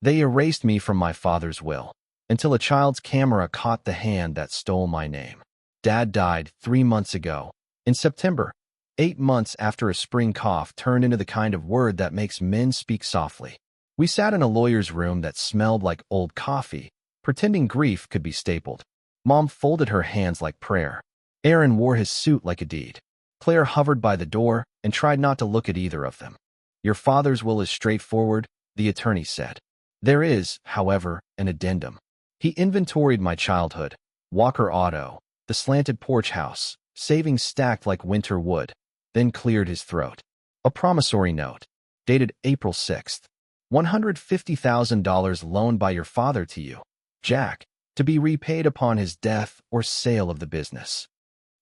They erased me from my father's will, until a child's camera caught the hand that stole my name. Dad died 3 months ago, in September, 8 months after a spring cough turned into the kind of word that makes men speak softly. We sat in a lawyer's room that smelled like old coffee, pretending grief could be stapled. Mom folded her hands like prayer. Aaron wore his suit like a deed. Claire hovered by the door and tried not to look at either of them. Your father's will is straightforward, the attorney said. There is, however, an addendum. He inventoried my childhood, Walker Auto, the slanted porch house, savings stacked like winter wood, then cleared his throat. A promissory note, dated April 6th. $150,000 loaned by your father to you, Jack, to be repaid upon his death or sale of the business.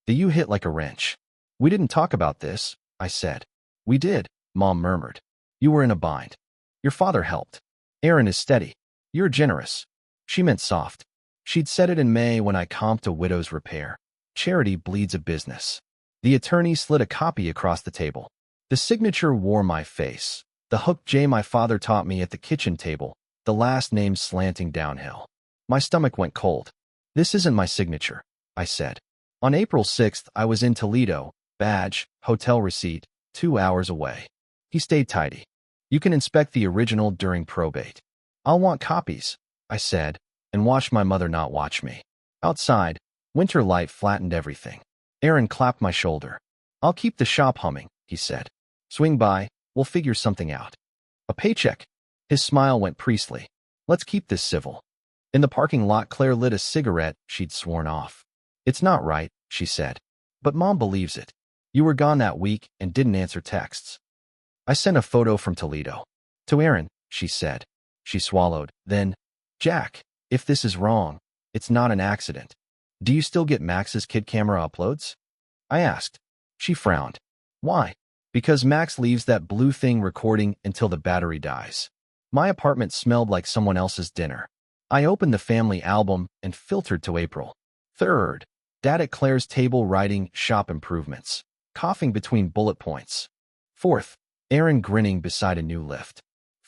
The U hit like a wrench. We didn't talk about this, I said. We did, Mom murmured. You were in a bind. Your father helped. Aaron is steady. You're generous. She meant soft. She'd said it in May when I comped a widow's repair. Charity bleeds a business. The attorney slid a copy across the table. The signature wore my face. The hook J my father taught me at the kitchen table, the last name slanting downhill. My stomach went cold. This isn't my signature, I said. On April 6th, I was in Toledo, badge, hotel receipt, 2 hours away. He stayed tidy. You can inspect the original during probate. I'll want copies, I said, and watched my mother not watch me. Outside, winter light flattened everything. Aaron clapped my shoulder. I'll keep the shop humming, he said. Swing by, we'll figure something out. A paycheck. His smile went priestly. Let's keep this civil. In the parking lot, Claire lit a cigarette she'd sworn off. It's not right, she said. But Mom believes it. You were gone that week and didn't answer texts. I sent a photo from Toledo. To Aaron, she said. She swallowed. Then, Jack, if this is wrong, it's not an accident. Do you still get Max's kid camera uploads? I asked. She frowned. Why? Because Max leaves that blue thing recording until the battery dies. My apartment smelled like someone else's dinner. I opened the family album and filtered to April 3rd. Dad at Claire's table writing shop improvements, coughing between bullet points. 4th. Aaron grinning beside a new lift.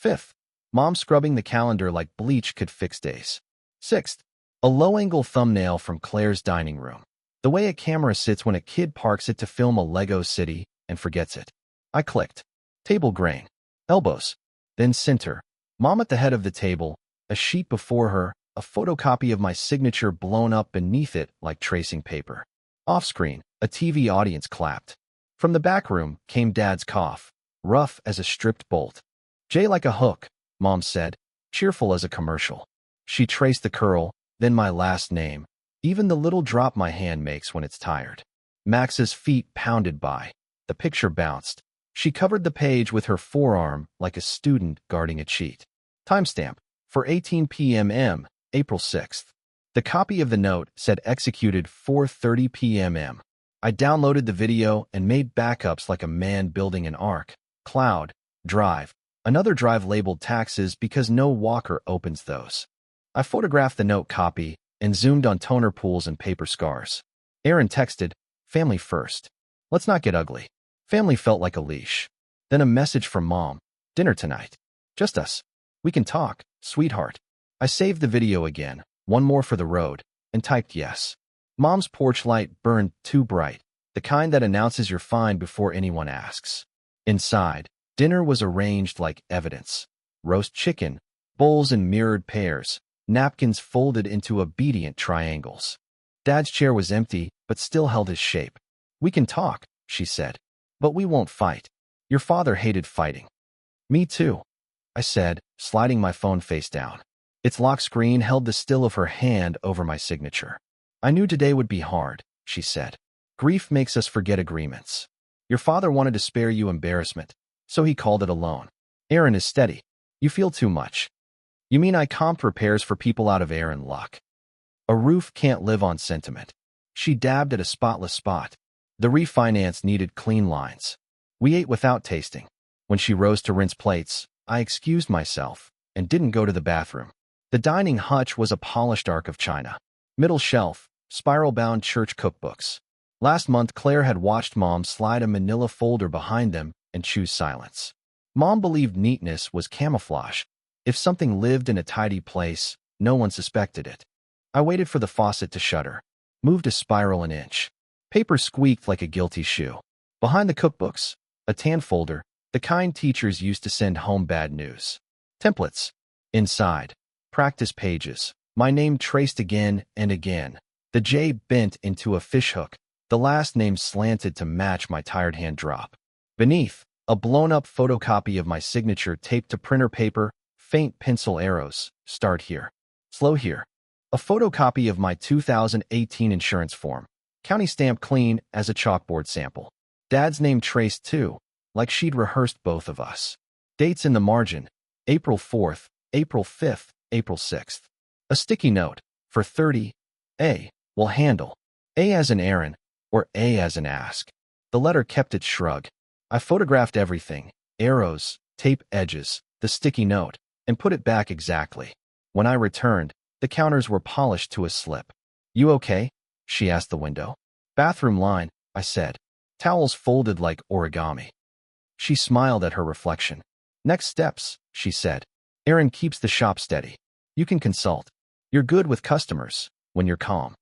5th. Mom scrubbing the calendar like bleach could fix days. 6th. A low-angle thumbnail from Claire's dining room. The way a camera sits when a kid parks it to film a Lego city and forgets it. I clicked. Table grain. Elbows. Then center. Mom at the head of the table, a sheet before her, a photocopy of my signature blown up beneath it like tracing paper. Off-screen, a TV audience clapped. From the back room came Dad's cough, rough as a stripped bolt. J like a hook, Mom said, cheerful as a commercial. She traced the curl, then my last name, even the little drop my hand makes when it's tired. Max's feet pounded by. The picture bounced. She covered the page with her forearm like a student guarding a cheat. Timestamp, for 18 p.m. April 6th. The copy of the note said executed 4:30 p.m. I downloaded the video and made backups like a man building an ark. Cloud, drive. Another drive labeled taxes because no walker opens those. I photographed the note copy and zoomed on toner pools and paper scars. Aaron texted, family first. Let's not get ugly. Family felt like a leash. Then a message from Mom. Dinner tonight. Just us. We can talk, sweetheart. I saved the video again, one more for the road, and typed yes. Mom's porch light burned too bright, the kind that announces you're fine before anyone asks. Inside, dinner was arranged like evidence. Roast chicken, bowls in mirrored pairs, napkins folded into obedient triangles. Dad's chair was empty, but still held his shape. We can talk, she said. But we won't fight. Your father hated fighting. Me too, I said, sliding my phone face down. Its lock screen held the still of her hand over my signature. I knew today would be hard, she said. Grief makes us forget agreements. Your father wanted to spare you embarrassment, so he called it a loan. Aaron is steady. You feel too much. You mean I comped repairs for people out of air and luck? A roof can't live on sentiment. She dabbed at a spotless spot. The refinance needed clean lines. We ate without tasting. When she rose to rinse plates, I excused myself and didn't go to the bathroom. The dining hutch was a polished arc of china. Middle shelf, spiral-bound church cookbooks. Last month, Claire had watched Mom slide a manila folder behind them and choose silence. Mom believed neatness was camouflage. If something lived in a tidy place, no one suspected it. I waited for the faucet to shudder, moved a spiral an inch. Paper squeaked like a guilty shoe. Behind the cookbooks, a tan folder, the kind teachers used to send home bad news. Templates. Inside. Practice pages. My name traced again and again. The J bent into a fishhook. The last name slanted to match my tired hand drop. Beneath, a blown-up photocopy of my signature taped to printer paper, faint pencil arrows. Start here. Slow here. A photocopy of my 2018 insurance form. County stamp clean as a chalkboard sample. Dad's name traced too, like she'd rehearsed both of us. Dates in the margin. April 4th, April 5th, April 6th. A sticky note. For 30. A. Will handle. A as in Aaron, or A as in ask. The letter kept its shrug. I photographed everything. Arrows, tape edges, the sticky note, and put it back exactly. When I returned, the counters were polished to a slip. You okay? She asked the window. Bathroom line, I said. Towels folded like origami. She smiled at her reflection. Next steps, she said. Aaron keeps the shop steady. You can consult. You're good with customers when you're calm.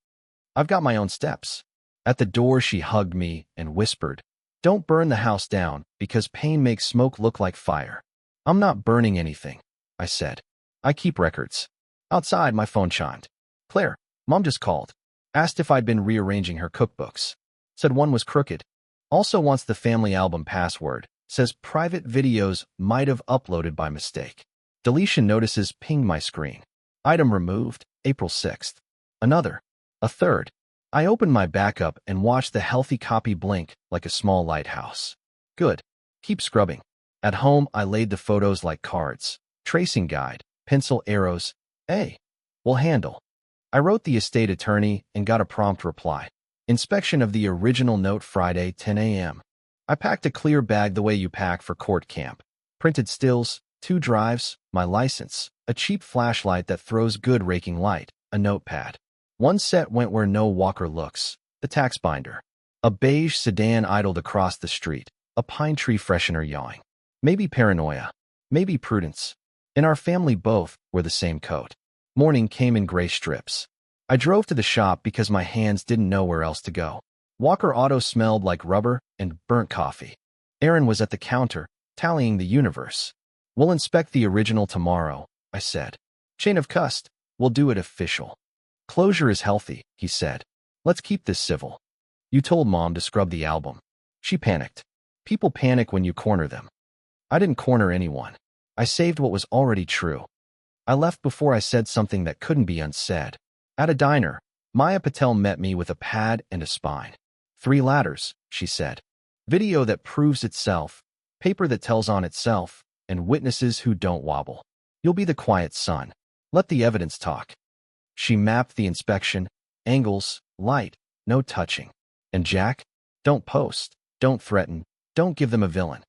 I've got my own steps. At the door, she hugged me and whispered, don't burn the house down because pain makes smoke look like fire. I'm not burning anything, I said. I keep records. Outside, my phone chimed. Claire, Mom just called. Asked if I'd been rearranging her cookbooks. Said one was crooked. Also wants the family album password. Says private videos might have uploaded by mistake. Deletion notices pinged my screen. Item removed, April 6th. Another. A third. I opened my backup and watched the healthy copy blink like a small lighthouse. Good. Keep scrubbing. At home, I laid the photos like cards. Tracing guide, pencil arrows. A. Will handle. I wrote the estate attorney and got a prompt reply. Inspection of the original note Friday, 10 a.m. I packed a clear bag the way you pack for court camp. Printed stills, 2 drives, my license, a cheap flashlight that throws good raking light, a notepad. One set went where no walker looks, the tax binder. A beige sedan idled across the street, a pine tree freshener yawing. Maybe paranoia, maybe prudence. In our family both were the same coat. Morning came in gray strips. I drove to the shop because my hands didn't know where else to go. Walker Auto smelled like rubber and burnt coffee. Aaron was at the counter, tallying the universe. We'll inspect the original tomorrow, I said. Chain of cust, we'll do it official. Closure is healthy, he said. Let's keep this civil. You told Mom to scrub the album. She panicked. People panic when you corner them. I didn't corner anyone. I saved what was already true. I left before I said something that couldn't be unsaid. At a diner, Maya Patel met me with a pad and a spine. 3 ladders, she said. Video that proves itself, paper that tells on itself, and witnesses who don't wobble. You'll be the quiet son. Let the evidence talk. She mapped the inspection, angles, light, no touching. And Jack? Don't post, don't threaten, don't give them a villain.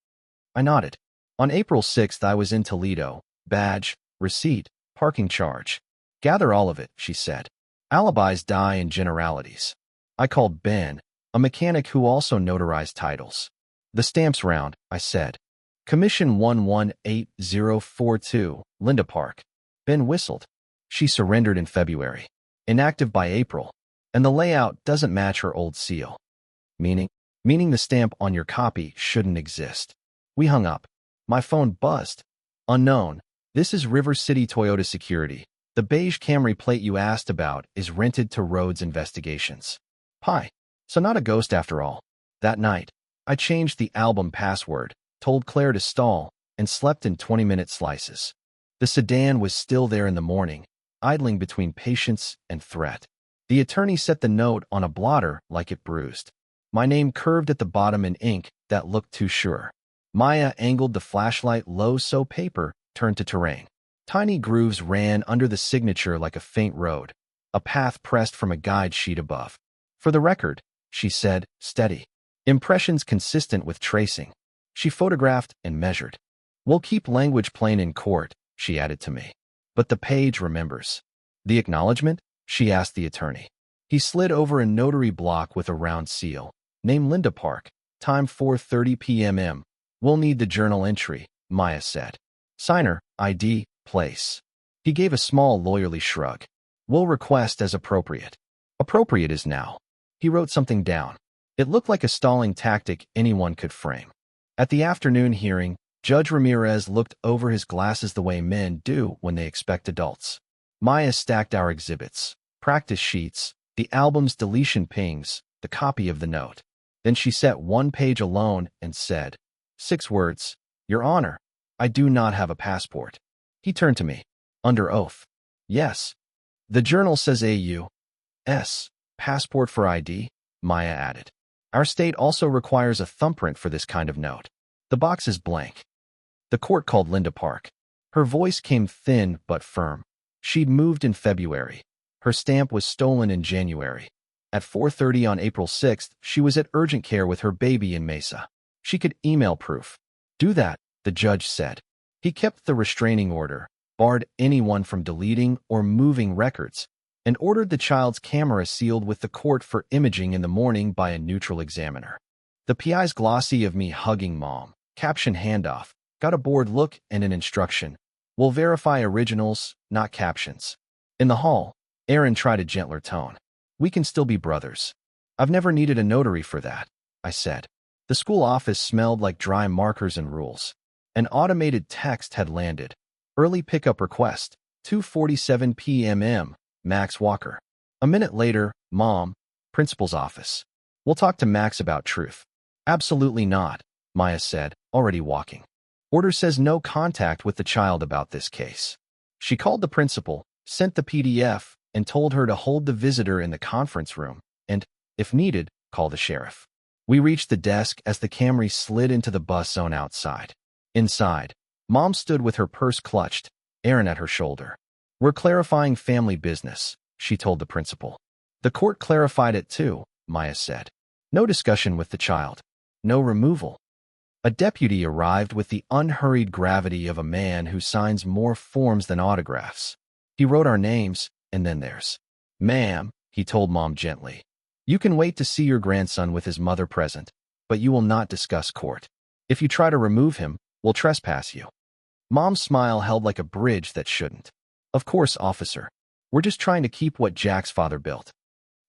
I nodded. On April 6th, I was in Toledo. Badge, receipt, parking charge. Gather all of it, she said. Alibis die in generalities. I called Ben, a mechanic who also notarized titles. The stamps round, I said. Commission 118042, Linda Park. Ben whistled. She surrendered in February. Inactive by April. And the layout doesn't match her old seal. Meaning the stamp on your copy shouldn't exist. We hung up. My phone buzzed. Unknown. This is River City Toyota Security. The beige Camry plate you asked about is rented to Rhodes Investigations. Pi. So not a ghost after all. That night, I changed the album password, told Claire to stall, and slept in 20-minute slices. The sedan was still there in the morning, idling between patience and threat. The attorney set the note on a blotter like it bruised. My name curved at the bottom in ink that looked too sure. Maya angled the flashlight low so paper turned to terrain. Tiny grooves ran under the signature like a faint road, a path pressed from a guide sheet above. For the record, she said, steady. Impressions consistent with tracing. She photographed and measured. We'll keep language plain in court, she added to me. But the page remembers. The acknowledgement? She asked the attorney. He slid over a notary block with a round seal. Name Linda Park. Time 4:30 p.m. We'll need the journal entry, Maya said. Signer, ID, place. He gave a small lawyerly shrug. We'll request as appropriate. Appropriate is now. He wrote something down. It looked like a stalling tactic anyone could frame. At the afternoon hearing, Judge Ramirez looked over his glasses the way men do when they expect adults. Maya stacked our exhibits, practice sheets, the album's deletion pings, the copy of the note. Then she set one page alone and said, 6 words, Your Honor, I do not have a passport. He turned to me. Under oath. Yes. The journal says A.U.S. Passport for ID, Maya added. Our state also requires a thumbprint for this kind of note. The box is blank. The court called Linda Park. Her voice came thin but firm. She'd moved in February. Her stamp was stolen in January. At 4:30 on April 6th, she was at urgent care with her baby in Mesa. She could email proof. Do that, the judge said. He kept the restraining order, barred anyone from deleting or moving records, and ordered the child's camera sealed with the court for imaging in the morning by a neutral examiner. The PI's glossy of me hugging mom, caption handoff, got a bored look and an instruction. We'll verify originals, not captions. In the hall, Aaron tried a gentler tone. We can still be brothers. I've never needed a notary for that, I said. The school office smelled like dry markers and rules. An automated text had landed. Early pickup request, 2:47 p.m. Max Walker. A minute later, Mom, principal's office. We'll talk to Max about truth. Absolutely not, Maya said, already walking. Order says no contact with the child about this case. She called the principal, sent the PDF, and told her to hold the visitor in the conference room and, if needed, call the sheriff. We reached the desk as the Camry slid into the bus zone outside. Inside, Mom stood with her purse clutched, Aaron at her shoulder. We're clarifying family business, she told the principal. The court clarified it too, Maya said. No discussion with the child. No removal. A deputy arrived with the unhurried gravity of a man who signs more forms than autographs. He wrote our names, and then theirs. Ma'am, he told Mom gently. You can wait to see your grandson with his mother present, but you will not discuss court. If you try to remove him, we'll trespass you. Mom's smile held like a bridge that shouldn't. Of course, officer. We're just trying to keep what Jack's father built.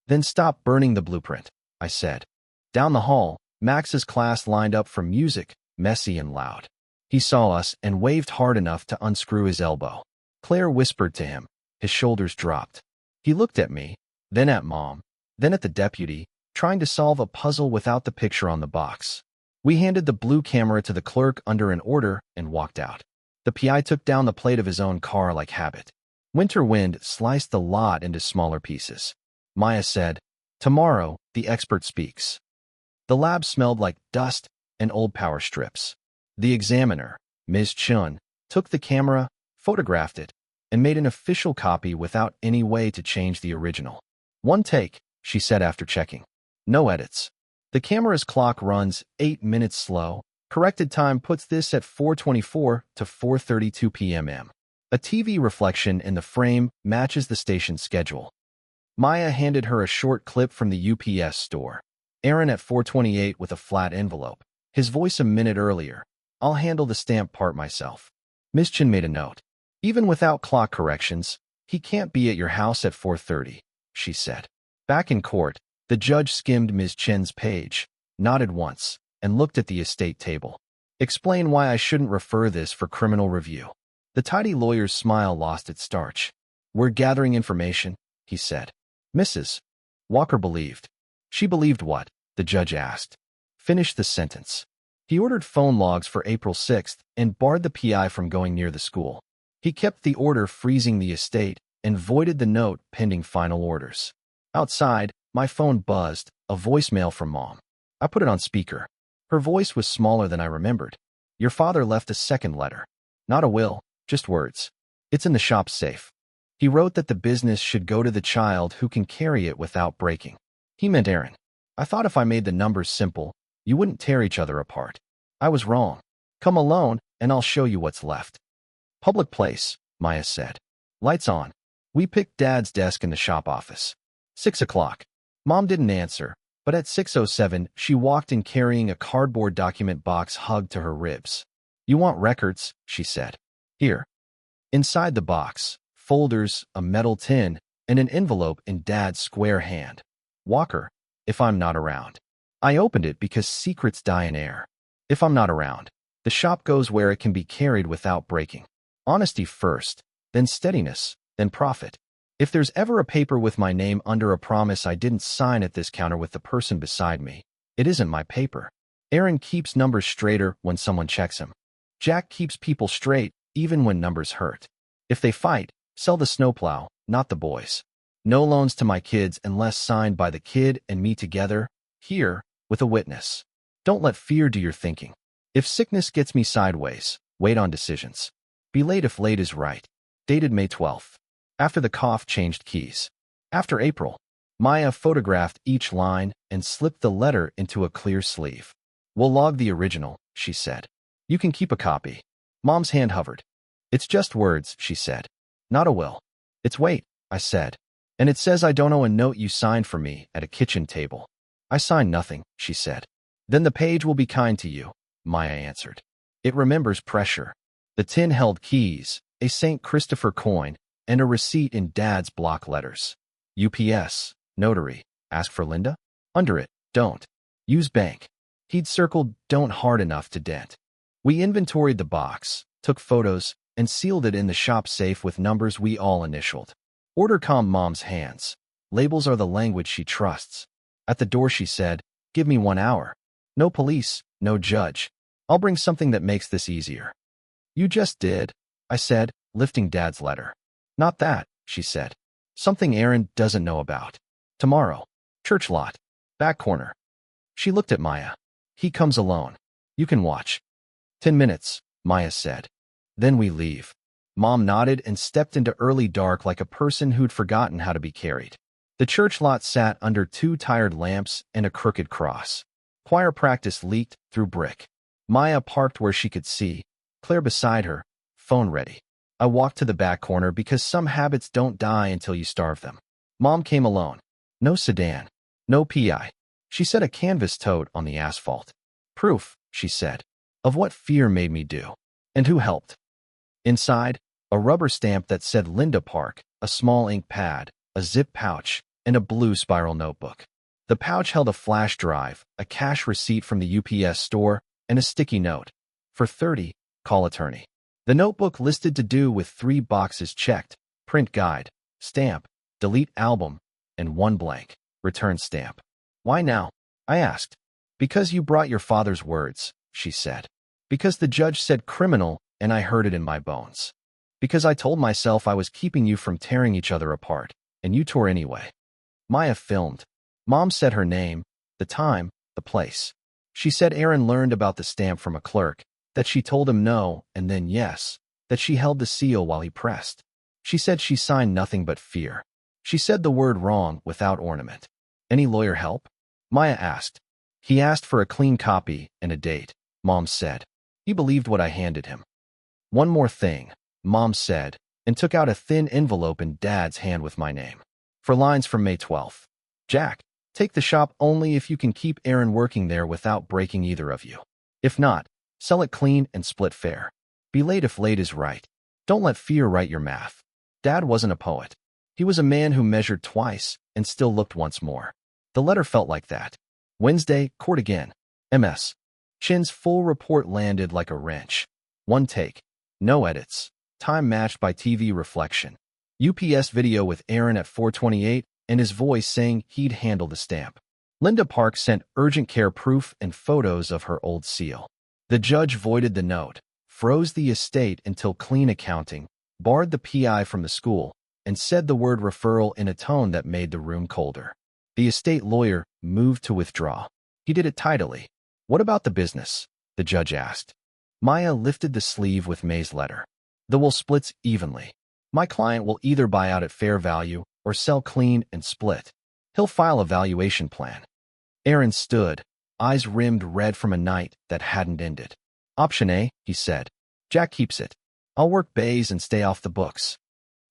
Then stop burning the blueprint, I said. Down the hall, Max's class lined up for music, messy and loud. He saw us and waved hard enough to unscrew his elbow. Claire whispered to him. His shoulders dropped. He looked at me, then at Mom, then at the deputy, trying to solve a puzzle without the picture on the box. We handed the blue camera to the clerk under an order and walked out. The PI took down the plate of his own car like habit. Winter wind sliced the lot into smaller pieces. Maya said, Tomorrow, the expert speaks. The lab smelled like dust and old power strips. The examiner, Ms. Chun, took the camera, photographed it, and made an official copy without any way to change the original. One take, she said after checking. No edits. The camera's clock runs 8 minutes slow. Corrected time puts this at 4:24 to 4:32 p.m. A TV reflection in the frame matches the station's schedule. Maya handed her a short clip from the UPS store. Aaron at 4:28 with a flat envelope. His voice a minute earlier. I'll handle the stamp part myself. Ms. Chin made a note. Even without clock corrections, he can't be at your house at 4:30, she said. Back in court, the judge skimmed Ms. Chin's page, nodded once, and looked at the estate table. Explain why I shouldn't refer this for criminal review. The tidy lawyer's smile lost its starch. We're gathering information, he said. Mrs. Walker believed. She believed what? The judge asked. Finish the sentence. He ordered phone logs for April 6th and barred the PI from going near the school. He kept the order freezing the estate and voided the note pending final orders. Outside, my phone buzzed, a voicemail from Mom. I put it on speaker. Her voice was smaller than I remembered. Your father left a second letter. Not a will, just words. It's in the shop safe. He wrote that the business should go to the child who can carry it without breaking. He meant Aaron. I thought if I made the numbers simple, you wouldn't tear each other apart. I was wrong. Come alone, and I'll show you what's left. Public place, Maya said. Lights on. We picked Dad's desk in the shop office. 6 o'clock. Mom didn't answer, but at 6:07, she walked in carrying a cardboard document box hugged to her ribs. You want records, she said. Here. Inside the box, folders, a metal tin, and an envelope in Dad's square hand. Walker, if I'm not around. I opened it because secrets die in air. If I'm not around, the shop goes where it can be carried without breaking. Honesty first, then steadiness, then profit. If there's ever a paper with my name under a promise I didn't sign at this counter with the person beside me, it isn't my paper. Aaron keeps numbers straighter when someone checks him. Jack keeps people straight even when numbers hurt. If they fight, sell the snowplow, not the boys. No loans to my kids unless signed by the kid and me together, here, with a witness. Don't let fear do your thinking. If sickness gets me sideways, wait on decisions. Be late if late is right. Dated May 12th. After the cough changed keys. After April. Maya photographed each line and slipped the letter into a clear sleeve. We'll log the original, she said. You can keep a copy. Mom's hand hovered. It's just words, she said. Not a will. It's wait, I said. And it says I don't owe a note you signed for me at a kitchen table. I signed nothing, she said. Then the page will be kind to you, Maya answered. It remembers pressure. The tin held keys, a St. Christopher coin, and a receipt in Dad's block letters. UPS, notary, ask for Linda? Under it, don't. Use bank. He'd circled don't hard enough to dent. We inventoried the box, took photos, and sealed it in the shop safe with numbers we all initialed. Order calmed Mom's hands. Labels are the language she trusts. At the door she said, give me 1 hour. No police, no judge. I'll bring something that makes this easier. You just did, I said, lifting Dad's letter. Not that, she said. Something Aaron doesn't know about. Tomorrow. Church lot. Back corner. She looked at Maya. He comes alone. You can watch. 10 minutes, Maya said. Then we leave. Mom nodded and stepped into early dark like a person who'd forgotten how to be carried. The church lot sat under 2 tired lamps and a crooked cross. Choir practice leaked through brick. Maya parked where she could see, Claire beside her, phone ready. I walked to the back corner because some habits don't die until you starve them. Mom came alone. No sedan. No PI. She set a canvas tote on the asphalt. Proof, she said, of what fear made me do. And who helped. Inside, a rubber stamp that said Linda Park, a small ink pad, a zip pouch, and a blue spiral notebook. The pouch held a flash drive, a cash receipt from the UPS store, and a sticky note. For 30, call attorney. The notebook listed to do with 3 boxes checked, print guide, stamp, delete album, and 1 blank, return stamp. Why now? I asked. Because you brought your father's words, she said. Because the judge said criminal and I heard it in my bones. Because I told myself I was keeping you from tearing each other apart, and you tore anyway. Maya filmed. Mom said her name, the time, the place. She said Aaron learned about the stamp from a clerk, that she told him no and then yes, that she held the seal while he pressed. She said she signed nothing but fear. She said the word wrong without ornament. Any lawyer help? Maya asked. He asked for a clean copy and a date, Mom said. He believed what I handed him. One more thing, Mom said, and took out a thin envelope in Dad's hand with my name. For lines from May 12th. Jack, take the shop only if you can keep Aaron working there without breaking either of you. If not, sell it clean and split fair. Be late if late is right. Don't let fear write your math. Dad wasn't a poet. He was a man who measured twice and still looked once more. The letter felt like that. Wednesday, court again. MS. Chin's full report landed like a wrench. 1 take. No edits. Time matched by TV reflection. UPS video with Aaron at 4:28 and his voice saying he'd handle the stamp. Linda Park sent urgent care proof and photos of her old seal. The judge voided the note, froze the estate until clean accounting, barred the PI from the school, and said the word referral in a tone that made the room colder. The estate lawyer moved to withdraw. He did it tidily. What about the business? The judge asked. Maya lifted the sleeve with May's letter. The will splits evenly. My client will either buy out at fair value or sell clean and split. He'll file a valuation plan. Aaron stood, eyes rimmed red from a night that hadn't ended. Option A, he said. Jack keeps it. I'll work bays and stay off the books.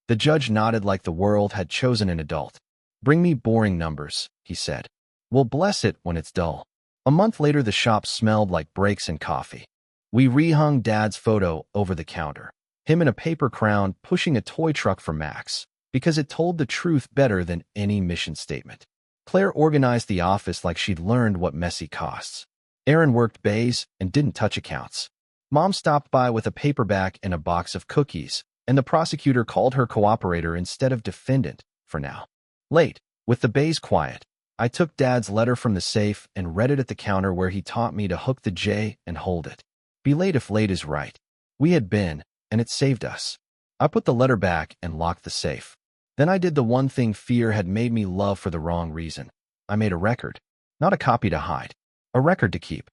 The judge nodded like the world had chosen an adult. Bring me boring numbers, he said. We'll bless it when it's dull. A month later, the shop smelled like breaks and coffee. We rehung Dad's photo over the counter. him in a paper crown pushing a toy truck for Max, because it told the truth better than any mission statement. Claire organized the office like she'd learned what messy costs. Aaron worked bays and didn't touch accounts. Mom stopped by with a paperback and a box of cookies, and the prosecutor called her cooperator instead of defendant, for now. Late, with the bays quiet, I took Dad's letter from the safe and read it at the counter where he taught me to hook the J and hold it. Be late if late is right. We had been, and it saved us. I put the letter back and locked the safe. Then I did the one thing fear had made me love for the wrong reason. I made a record. Not a copy to hide. A record to keep.